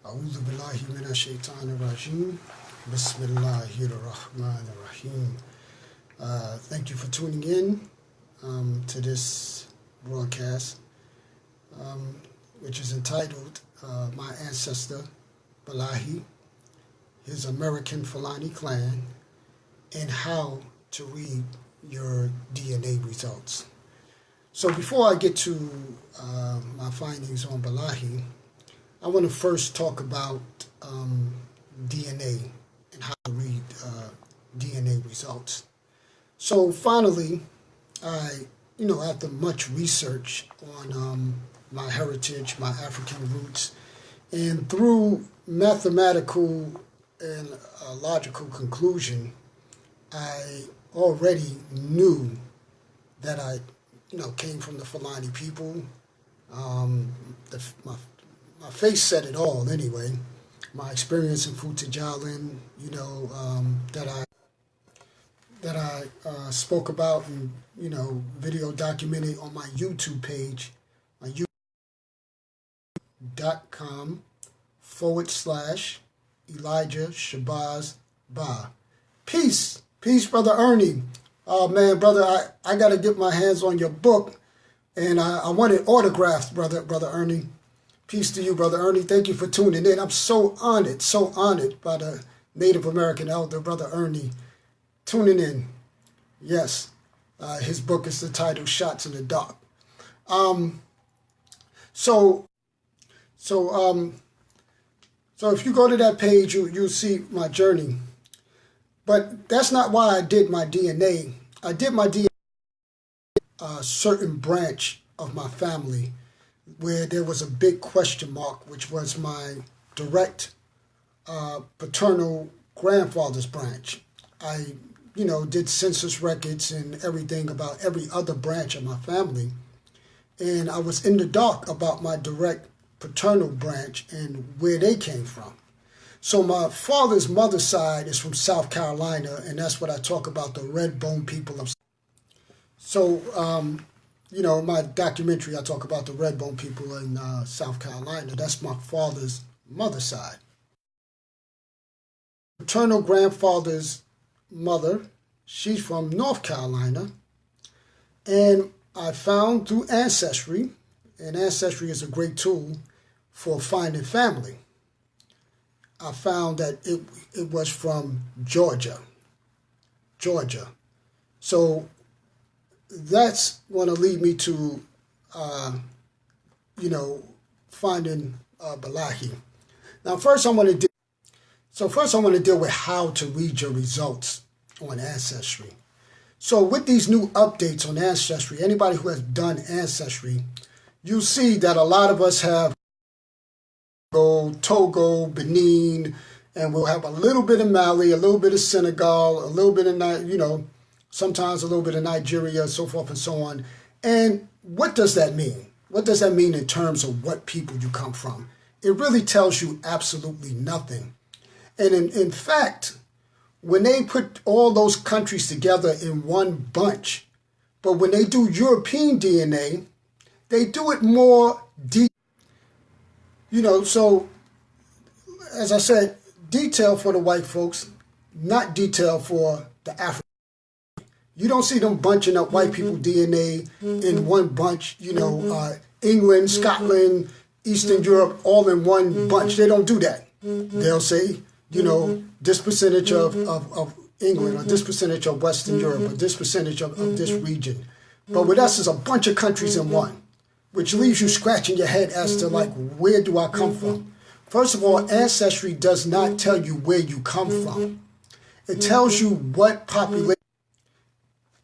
A'udhu billahi minash shaitanir rajim. Bismillahirrahmanirrahim. Thank you for tuning in to this broadcast, which is entitled My Ancestor Bilali, His American Fulani Clan, and How to Read Your DNA Results. So before I get to my findings on Balaji, I want to first talk about DNA and how to read DNA results. So finally, after much research on my heritage, my African roots, and through mathematical and logical conclusion, I already knew that I came from the Fulani people. My face said it all anyway. My experience in Futajalin, that I spoke about and, video documented on my YouTube page, my youtube.com/Elijah Shabazz Ba. Peace, Brother Ernie. Oh man, brother, I got to get my hands on your book, and I want it autographed, brother Ernie. Peace to you, Brother Ernie. Thank you for tuning in. I'm so honored by the Native American elder, Brother Ernie, tuning in. Yes, his book is the title, Shots in the Dark. So if you go to that page, you'll see my journey. But that's not why I did my DNA. I did my DNA a certain branch of my family where there was a big question mark, which was my direct paternal grandfather's branch. I, did census records and everything about every other branch of my family. And I was in the dark about my direct paternal branch and where they came from. So my father's mother's side is from South Carolina, and that's what I talk about, the red bone people of. So, in my documentary, I talk about the red bone people in South Carolina. That's my father's mother's side. Paternal grandfather's mother, she's from North Carolina. And I found through Ancestry, and Ancestry is a great tool for finding family. I found that it was from Georgia. So that's going to lead me to, finding Balaji. Now, first I want to deal with how to read your results on Ancestry. So with these new updates on Ancestry, anybody who has done Ancestry, you'll see that a lot of us have Togo, Benin, and we'll have a little bit of Mali, a little bit of Senegal, a little bit of, sometimes a little bit of Nigeria, so forth and so on. And what does that mean? What does that mean in terms of what people you come from? It really tells you absolutely nothing. And in fact, when they put all those countries together in one bunch, but when they do European DNA, they do it more deep. So as I said, detail for the white folks, not detail for the Africans. You don't see them bunching up white people DNA in one bunch, England, Scotland, Eastern Europe, all in one bunch. They don't do that. They'll say, this percentage of England, or this percentage of Western Europe, or this percentage of this region. But with us, it's a bunch of countries in one, which leaves you scratching your head as to, where do I come from? First of all, Ancestry does not tell you where you come from. It tells you what population.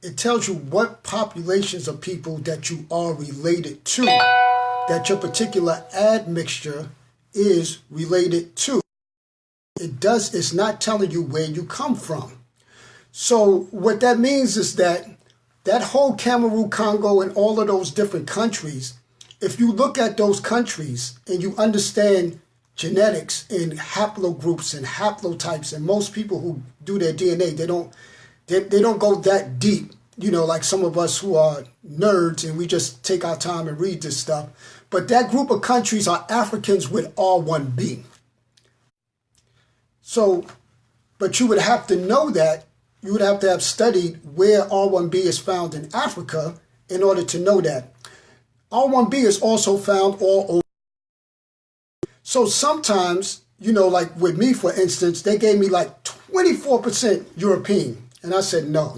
It tells you what populations of people that you are related to, that your particular admixture is related to. It's not telling you where you come from. So what that means is that whole Cameroon, Congo, and all of those different countries, if you look at those countries and you understand genetics and haplogroups and haplotypes, and most people who do their DNA, they don't go that deep, like some of us who are nerds and we just take our time and read this stuff. But that group of countries are Africans with R1b. So, but you would have to know that. You would have to have studied where R1b is found in Africa in order to know that. R1b is also found all over. So sometimes, you know, like with me, for instance, they gave me like 24% European. And I said, no.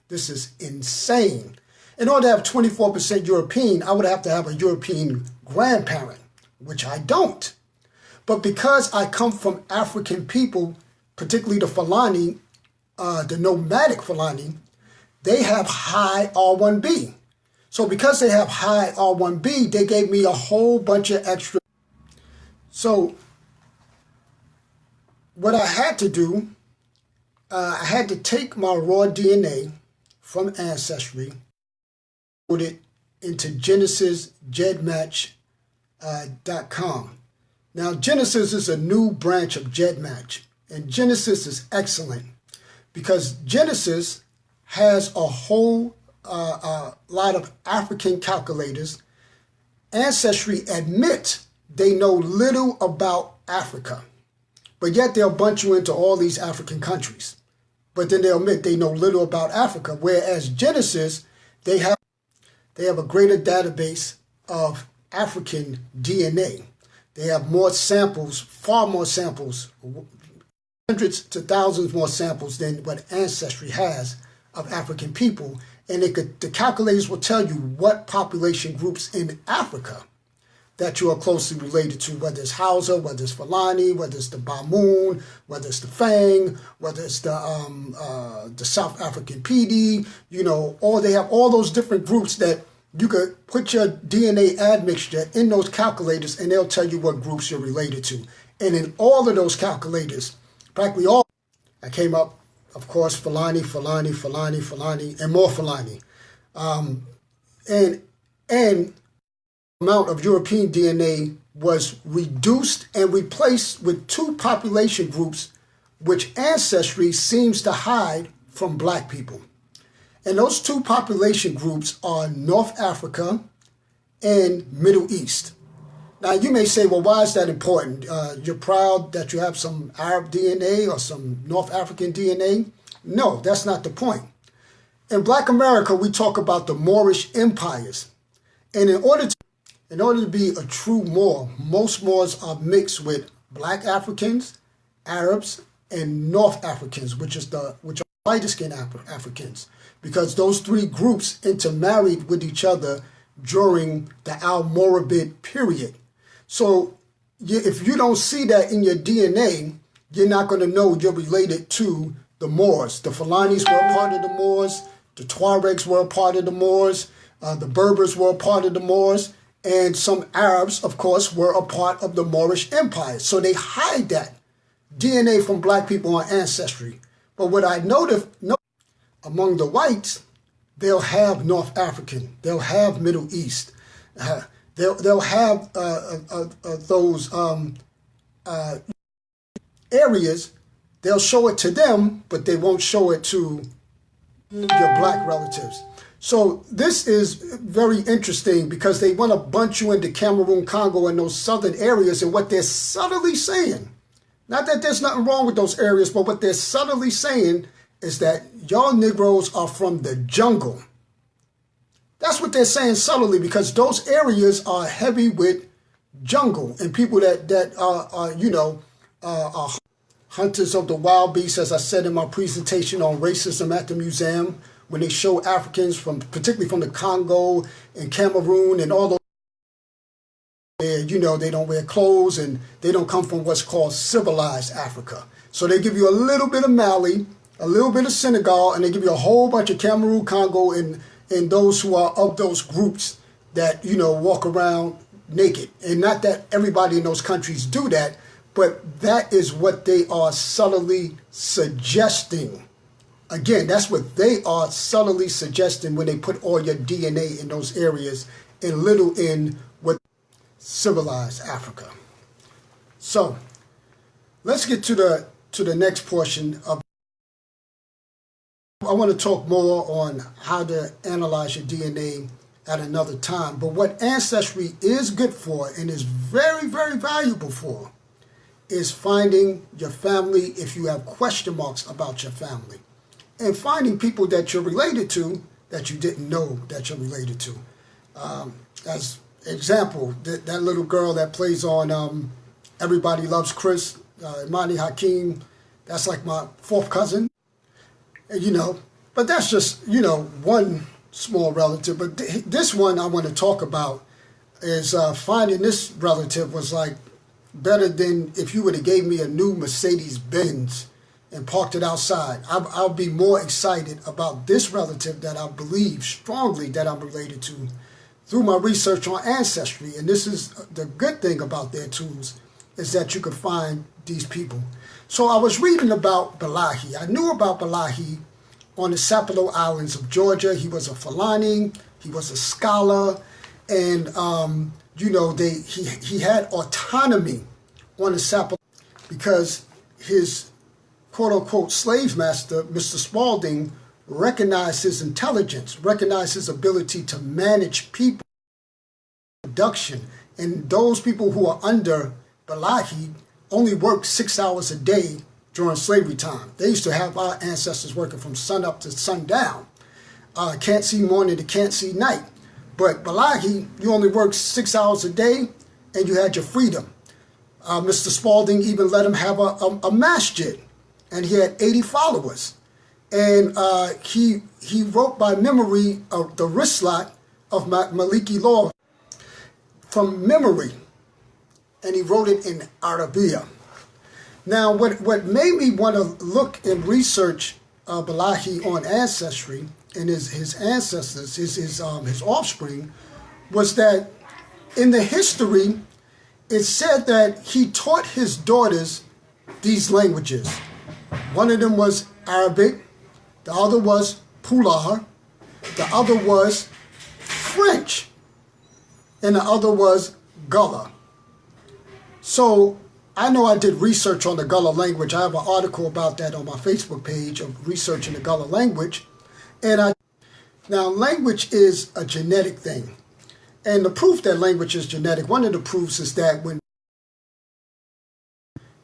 This is insane. In order to have 24% European, I would have to have a European grandparent, which I don't. But because I come from African people, particularly the Fulani, the nomadic Fulani, they have high R1b. So because they have high R1b, they gave me a whole bunch of extra. So what I had to do, I had to take my raw DNA from Ancestry, put it into GenesisGEDmatch.com. Now, Genesis is a new branch of GEDmatch, and Genesis is excellent because Genesis has a whole lot of African calculators. Ancestry admit they know little about Africa, but yet they'll bunch you into all these African countries. But then they'll admit they know little about Africa, whereas Genesis, they have a greater database of African DNA. They have more samples, far more samples, hundreds to thousands more samples than what Ancestry has of African people. And the calculators will tell you what population groups in Africa that you are closely related to, whether it's Hausa, whether it's Fulani, whether it's the Bamoon, whether it's the Fang, whether it's the South African PD, you know, or they have all those different groups that you could put your DNA admixture in those calculators and they'll tell you what groups you're related to. And in all of those calculators, practically all, I came up, of course, Fulani, and more Fulani. And amount of European DNA was reduced and replaced with two population groups which Ancestry seems to hide from black people. And those two population groups are North Africa and Middle East. Now you may say, well, why is that important? You're proud that you have some Arab DNA or some North African DNA? No, that's not the point. In Black America, we talk about the Moorish empires. And in order to be a true Moor, most Moors are mixed with Black Africans, Arabs, and North Africans, which are lighter skinned Africans, because those three groups intermarried with each other during the Almoravid period. So if you don't see that in your DNA, you're not going to know you're related to the Moors. The Fulanis were a part of the Moors, the Tuaregs were a part of the Moors, the Berbers were a part of the Moors, and some Arabs, of course, were a part of the Moorish Empire. So they hide that DNA from black people on Ancestry. But what I noticed among the whites, they'll have North African, they'll have Middle East, they'll have those areas. They'll show it to them, but they won't show it to your black relatives. So this is very interesting because they want to bunch you into Cameroon, Congo, and those southern areas, and what they're subtly saying, not that there's nothing wrong with those areas, but what they're subtly saying is that y'all Negroes are from the jungle. That's what they're saying subtly, because those areas are heavy with jungle and people that are hunters of the wild beasts, as I said in my presentation on racism at the museum, when they show Africans particularly from the Congo and Cameroon and all those, they don't wear clothes and they don't come from what's called civilized Africa. So they give you a little bit of Mali, a little bit of Senegal, and they give you a whole bunch of Cameroon, Congo, and those who are of those groups that, walk around naked. And not that everybody in those countries do that, but that is what they are subtly suggesting. Again, that's what they are subtly suggesting when they put all your DNA in those areas and little in what civilized Africa. So let's get to the next portion of. I want to talk more on how to analyze your DNA at another time. But what Ancestry is good for and is very, very valuable for is finding your family if you have question marks about your family, and finding people that you're related to that you didn't know that you're related to. As example, that little girl that plays on Everybody Loves Chris, Imani Hakeem, that's like my fourth cousin, but that's just, one small relative. But this one I want to talk about is finding this relative was like better than if you would have gave me a new Mercedes-Benz and parked it outside. I'll be more excited about this relative that I believe strongly that I'm related to through my research on Ancestry. And this is the good thing about their tools, is that you can find these people. So I was reading about Balaji. I knew about Balaji on the Sapelo Islands of Georgia. He was a Fulani, he was a scholar, and he had autonomy on the Sapelo because his quote-unquote slave master, Mr. Spalding, recognized his intelligence, recognized his ability to manage people, production. And those people who are under Balaji only worked 6 hours a day during slavery time. They used to have our ancestors working from sun up to sundown. Can't see morning to can't see night. But Balaji, you only worked 6 hours a day and you had your freedom. Mr. Spalding even let him have a masjid, and he had 80 followers. And he wrote by memory of the Rislat of Maliki law from memory, and he wrote it in Arabia. Now, what made me want to look and research Balaji on Ancestry and his ancestors, his offspring, was that in the history, it said that he taught his daughters these languages. One of them was Arabic, the other was Pular, the other was French, and the other was Gullah. So I know I did research on the Gullah language. I have an article about that on my Facebook page of researching the Gullah language. Now language is a genetic thing. And the proof that language is genetic, one of the proofs is that when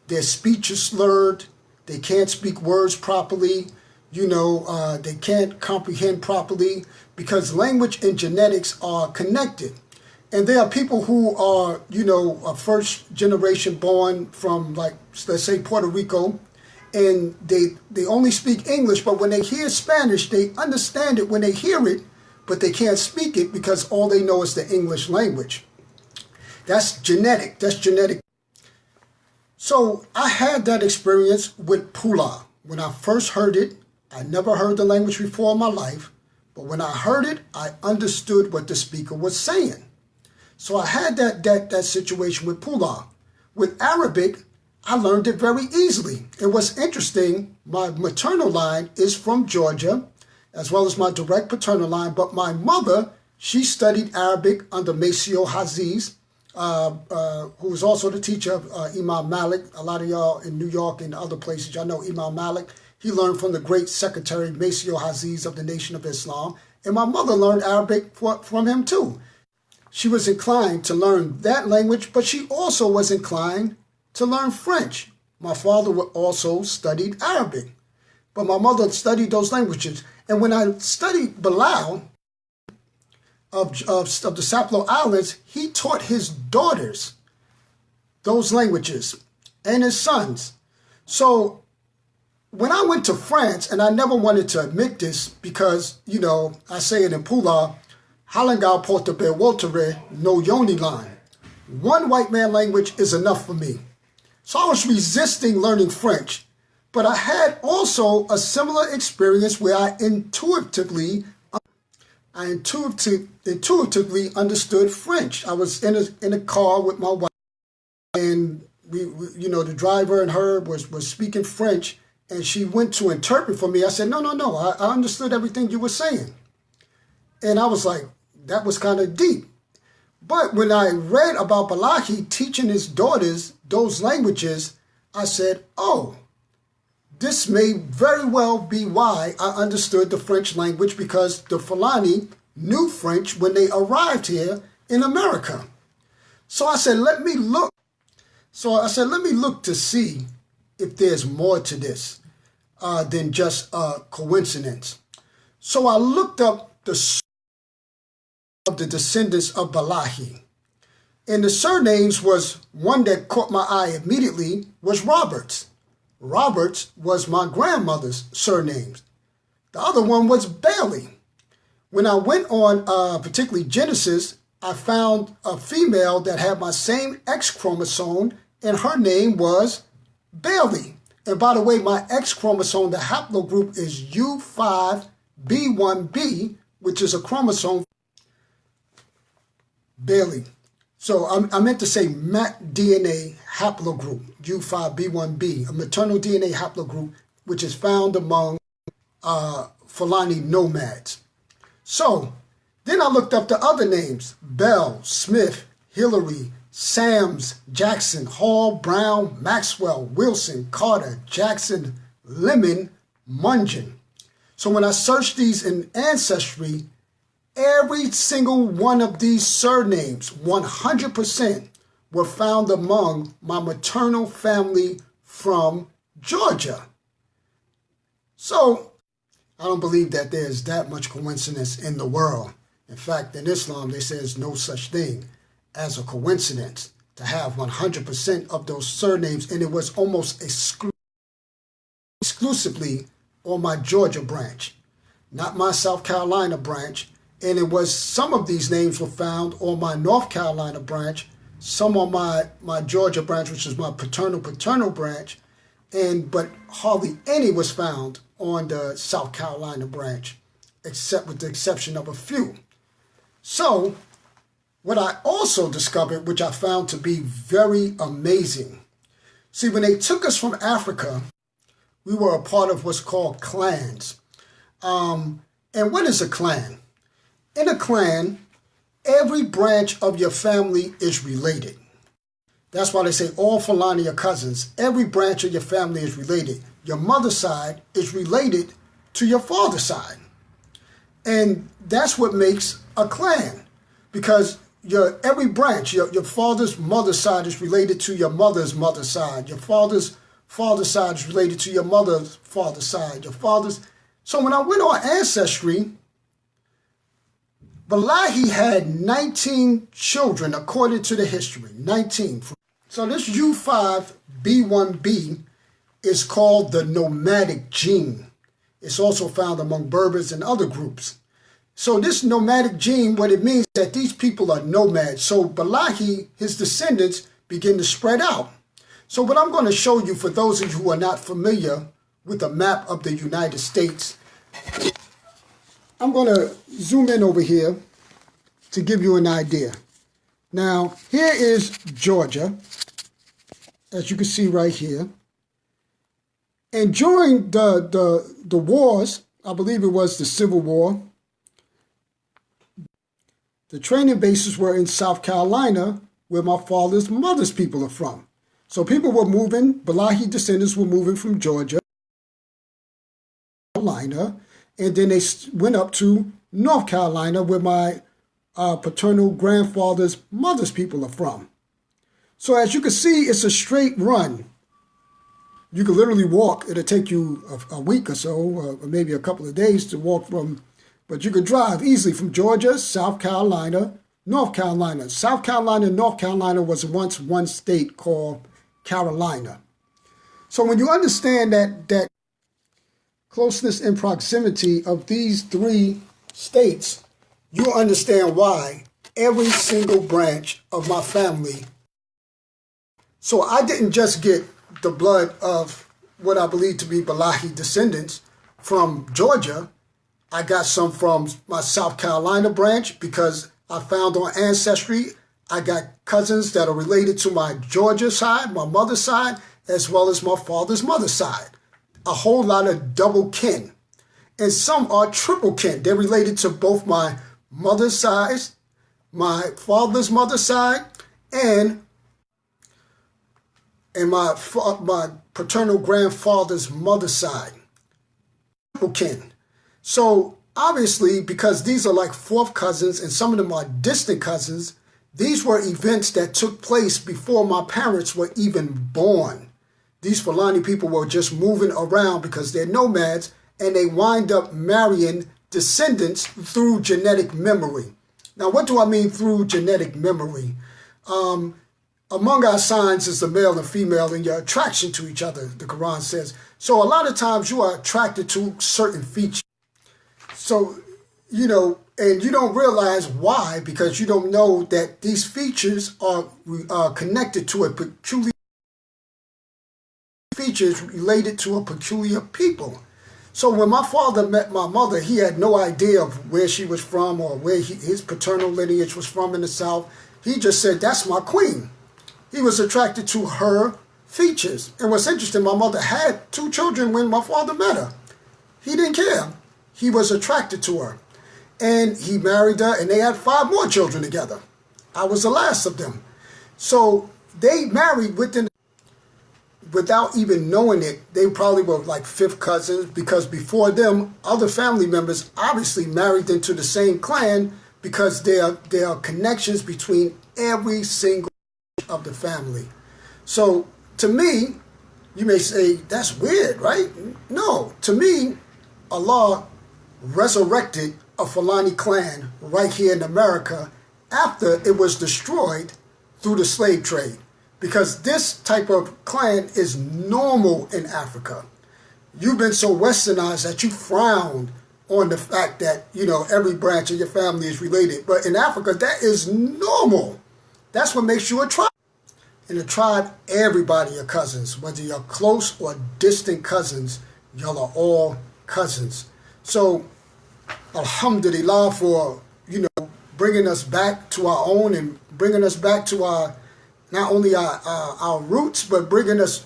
their speech is slurred, they can't speak words properly, they can't comprehend properly, because language and genetics are connected. And there are people who are, a first generation born from, like, let's say Puerto Rico, and they only speak English, but when they hear Spanish, they understand it when they hear it, but they can't speak it because all they know is the English language. That's genetic. That's genetic. So I had that experience with Pula. When I first heard it, I never heard the language before in my life, but when I heard it, I understood what the speaker was saying. So I had that situation with Pula. With Arabic, I learned it very easily. And what's interesting, my maternal line is from Georgia, as well as my direct paternal line, but my mother, she studied Arabic under Maceo Haziz, who was also the teacher of Imam Malik. A lot of y'all in New York and other places, y'all know Imam Malik. He learned from the great secretary Maceo Haziz of the Nation of Islam. And my mother learned Arabic from him too. She was inclined to learn that language, but she also was inclined to learn French. My father also studied Arabic, but my mother studied those languages. And when I studied Bilal of the Sapelo Islands, he taught his daughters those languages and his sons. So when I went to France, and I never wanted to admit this because, I say it in Pula, Halangal porta per voltere no yoni line. One white man language is enough for me. So I was resisting learning French, but I had also a similar experience where I intuitively understood French. I was in a car with my wife, and we the driver and her was speaking French, and she went to interpret for me. I said, no, I understood everything you were saying. And I was like, that was kind of deep. But when I read about Balaji teaching his daughters those languages, I said, oh, this may very well be why I understood the French language, because the Fulani knew French when they arrived here in America. So I said, let me look. So I said, let me look to see if there's more to this than just a coincidence. So I looked up the descendants of Balaji. And the surnames was one that caught my eye immediately was Roberts. Roberts was my grandmother's surname. The other one was Bailey. When I went on particularly Genesis, I found a female that had my same X chromosome, and her name was Bailey. And by the way, my X chromosome, the haplogroup is U5B1B, which is a chromosome. Bailey. So I meant to say MAC DNA haplogroup, U5B1B, a maternal DNA haplogroup, which is found among Fulani nomads. So then I looked up the other names: Bell, Smith, Hillary, Sams, Jackson, Hall, Brown, Maxwell, Wilson, Carter, Jackson, Lemon, Mungeon. So when I searched these in Ancestry, every single one of these surnames, 100%, were found among my maternal family from Georgia. So I don't believe that there's that much coincidence in the world. In fact, in Islam, they say there's no such thing as a coincidence to have 100% of those surnames, and it was almost exclusively on my Georgia branch, not my South Carolina branch. And it was some of these names were found on my North Carolina branch, some on my Georgia branch, which is my paternal branch, but hardly any was found on the South Carolina branch, except with the exception of a few. So what I also discovered, which I found to be very amazing, see, when they took us from Africa, we were a part of what's called clans. And what is a clan? In a clan, every branch of your family is related. That's why they say all Fulani are cousins. Every branch of your family is related. Your mother's side is related to your father's side. And that's what makes a clan. Because every branch, your father's mother's side is related to your mother's mother's side. Your father's father's side is related to your mother's father's side. So when I went on Ancestry, Balaji had 19 children according to the history, 19. So this U5B1B is called the nomadic gene. It's also found among Berbers and other groups. So this nomadic gene, what it means is that these people are nomads. So Balaji, his descendants, begin to spread out. So what I'm going to show you, for those of you who are not familiar with a map of the United States, I'm going to zoom in over here to give you an idea. Now, here is Georgia, as you can see right here. And during the wars, I believe it was the Civil War, the training bases were in South Carolina, where my father's mother's people are from. So people were moving, Balaji descendants were moving from Georgia, Carolina, and then they went up to North Carolina, where my paternal grandfather's mother's people are from. So as you can see, it's a straight run. You can literally walk. It'll take you a week or so, or maybe a couple of days to walk from, but you could drive easily from Georgia, South Carolina, North Carolina. South Carolina and North Carolina was once one state called Carolina. So when you understand that closeness and proximity of these three states, you understand why every single branch of my family. So I didn't just get the blood of what I believe to be Balaji descendants from Georgia. I got some from my South Carolina branch, because I found on Ancestry, I got cousins that are related to my Georgia side, my mother's side, as well as my father's mother's side. A whole lot of double kin. And some are triple kin. They're related to both my mother's side, my father's mother's side, and my paternal grandfather's mother's side. Triple kin. So obviously, because these are like fourth cousins and some of them are distant cousins, These were events that took place before my parents were even born. These Fulani people were just moving around because they're nomads, and they wind up marrying descendants through genetic memory. Now, what do I mean through genetic memory? Among our signs is the male and female and your attraction to each other, the Quran says. So a lot of times you are attracted to certain features. So, and you don't realize why, because you don't know that these features are connected to a peculiar features related to a peculiar people. So when my father met my mother, he had no idea of where she was from or where his paternal lineage was from in the South. He just said, that's my queen. He was attracted to her features. And what's interesting, my mother had 2 children when my father met her. He didn't care. He was attracted to her. And he married her, and they had 5 more children together. I was the last of them. So they married without even knowing it. They probably were like 5th cousins, because before them, other family members obviously married into the same clan, because there are connections between every single of the family. So to me, you may say, that's weird, right? No, to me, Allah resurrected a Fulani clan right here in America after it was destroyed through the slave trade. Because this type of clan is normal in Africa. You've been so westernized that you frown on the fact that, every branch of your family is related. But in Africa, that is normal. That's what makes you a tribe. In a tribe, everybody are cousins. Whether you're close or distant cousins, y'all are all cousins. So, alhamdulillah for, bringing us back to our own and bringing us back to our, not only our roots, but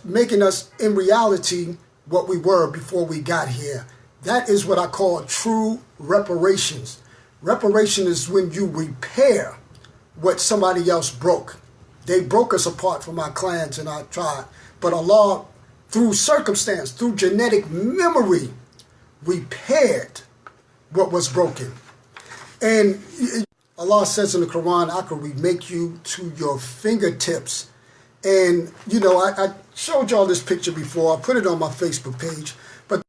making us in reality what we were before we got here. That is what I call true reparations. Reparation is when you repair what somebody else broke. They broke us apart from our clans and our tribe. But Allah, through circumstance, through genetic memory, repaired what was broken. And Allah says in the Quran, I can remake you to your fingertips. And, I showed y'all this picture before. I put it on my Facebook page. But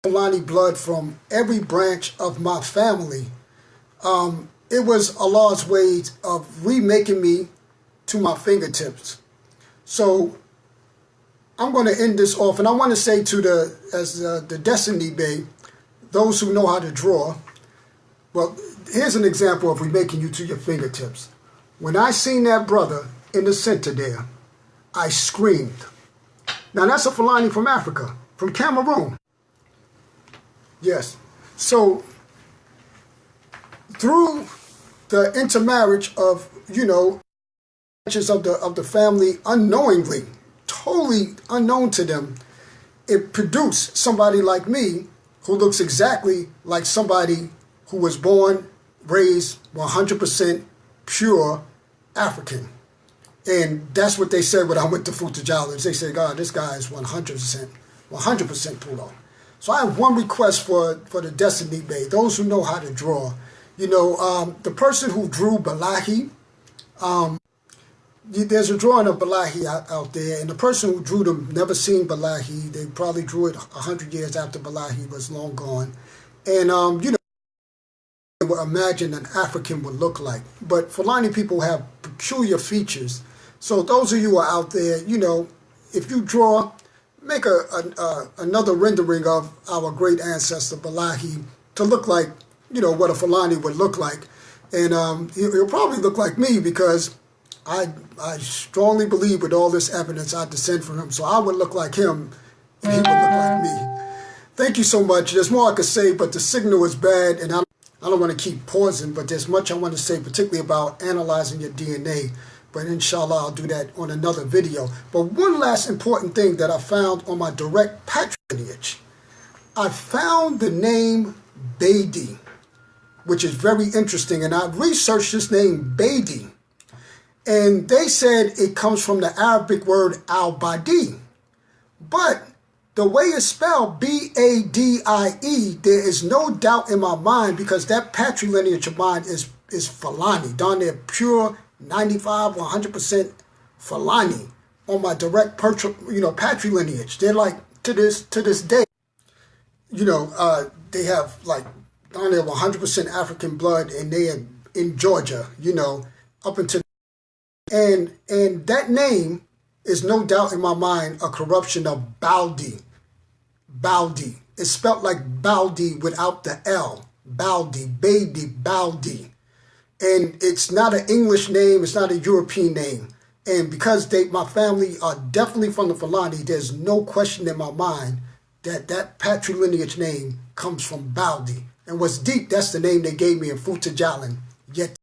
Fulani blood from every branch of my family. It was Allah's way of remaking me to my fingertips. So I'm going to end this off, and I want to say to the Destiny Bay, those who know how to draw, well, here's an example of remaking you to your fingertips. When I seen that brother in the center there, I screamed. Now that's a Fulani from Africa, from Cameroon. Yes. So through the intermarriage of, branches of the family unknowingly, totally unknown to them, it produced somebody like me who looks exactly like somebody who was born, raised 100% pure African. And that's what they said when I went to Futajala. They said, God, this guy is 100% Pulo. So I have one request for the Destiny Bay, those who know how to draw. The person who drew Balaji, there's a drawing of Balaji out there, and the person who drew them never seen Balaji. They probably drew it 100 years after Balaji was long gone. And, imagine an African would look like. But Fulani people have peculiar features. So those of you who are out there, if you draw, make another rendering of our great ancestor Balaji to look like, what a Fulani would look like. And he'll probably look like me, because I strongly believe with all this evidence I descend from him. So I would look like him and he would look like me. Thank you so much. There's more I could say, but the signal is bad, and I don't want to keep pausing, but there's much I want to say, particularly about analyzing your DNA. But inshallah, I'll do that on another video. But one last important thing that I found on my direct patrilineage, I found the name Beidi, which is very interesting. And I researched this name Beidi, and they said it comes from the Arabic word al-Badi. But the way it's spelled, B-A-D-I-E, there is no doubt in my mind, because that patrilineage of mine is is Fulani. Down there, pure 95, 100% Fulani on my direct patrilineage. They're like, to this day, they have like down there 100% African blood, and they are in Georgia, up until, and that name is no doubt in my mind a corruption of Baldi. Baldi. It's spelled like Baldi without the L. Baldi, baby, Baldi. And it's not an English name, it's not a European name. And because my family are definitely from the Fulani, there's no question in my mind that patrilineage name comes from Baldi. And what's deep, that's the name they gave me in Futajalan. Yet